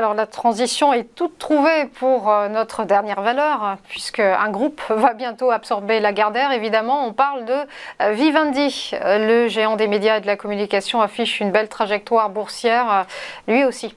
Alors la transition est toute trouvée pour notre dernière valeur, puisque un groupe va bientôt absorber Lagardère. Évidemment, on parle de Vivendi. Le géant des médias et de la communication affiche une belle trajectoire boursière, lui aussi.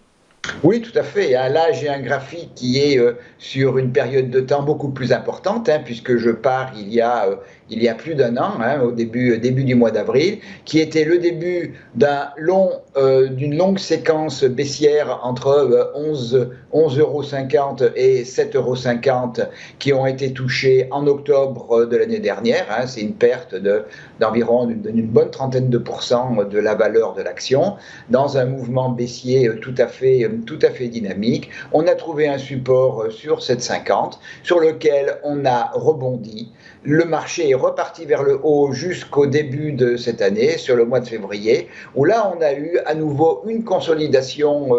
Oui, tout à fait. Là, j'ai un graphique qui est sur une période de temps beaucoup plus importante, puisque je pars il y a plus d'un an, au début du mois d'avril, qui était le début d'une longue séquence baissière entre 11,50 € et 7,50 € qui ont été touchés en octobre de l'année dernière. C'est une perte d'environ d'une bonne trentaine de pourcents de la valeur de l'action, dans un mouvement baissier tout à fait dynamique. On a trouvé un support sur 7,50 sur lequel on a rebondi. Le marché est reparti vers le haut jusqu'au début de cette année, sur le mois de février, où là on a eu à nouveau une consolidation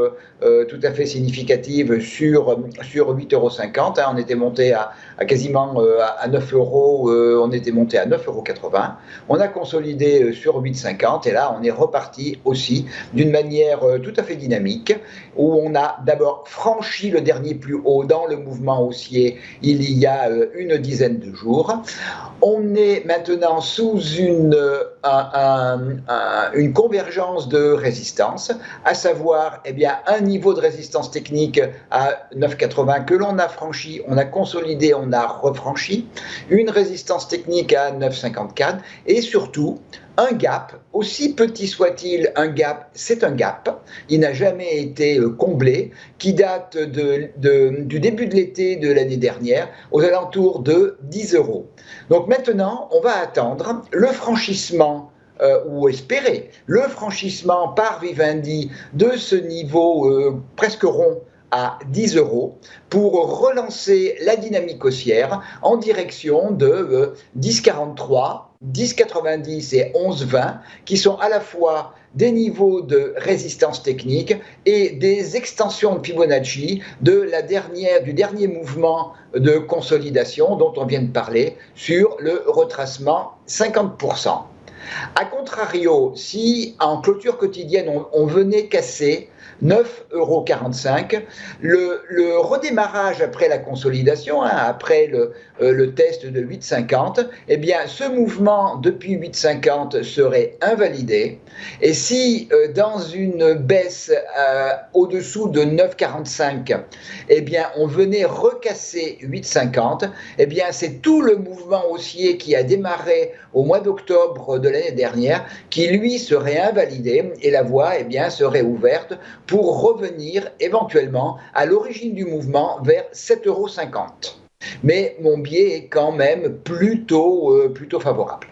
tout à fait significative sur 8,50 €. On était monté à quasiment à 9 €, on était monté à 9,80 €. On a consolidé sur 8,50 et là on est reparti aussi d'une manière tout à fait dynamique, où on a d'abord franchi le dernier plus haut dans le mouvement haussier il y a une dizaine de jours. On est maintenant sous une convergence de résistance, à savoir un niveau de résistance technique à 9,80 que l'on a franchi, on a consolidé, on a refranchi, une résistance technique à 9,54 et surtout un gap, aussi petit soit-il, un gap, c'est un gap, il n'a jamais été comblé, qui date du début de l'été de l'année dernière, aux alentours de 10 €. Donc maintenant, on va attendre le franchissement ou espérer le franchissement par Vivendi de ce niveau presque rond à 10 € pour relancer la dynamique haussière en direction de 10,43, 10,90 et 11,20 qui sont à la fois des niveaux de résistance technique et des extensions de Fibonacci du dernier mouvement de consolidation dont on vient de parler sur le retracement 50%. A contrario, si en clôture quotidienne on venait casser 9,45 €, le redémarrage après la consolidation, après le test de 8,50, ce mouvement depuis 8,50 serait invalidé. Et si dans une baisse au-dessous de 9,45, on venait recasser 8,50, c'est tout le mouvement haussier qui a démarré au mois d'octobre de l'année dernière qui, lui, serait invalidé et la voie serait ouverte pour revenir éventuellement à l'origine du mouvement vers 7,50 €. Mais mon biais est quand même plutôt favorable.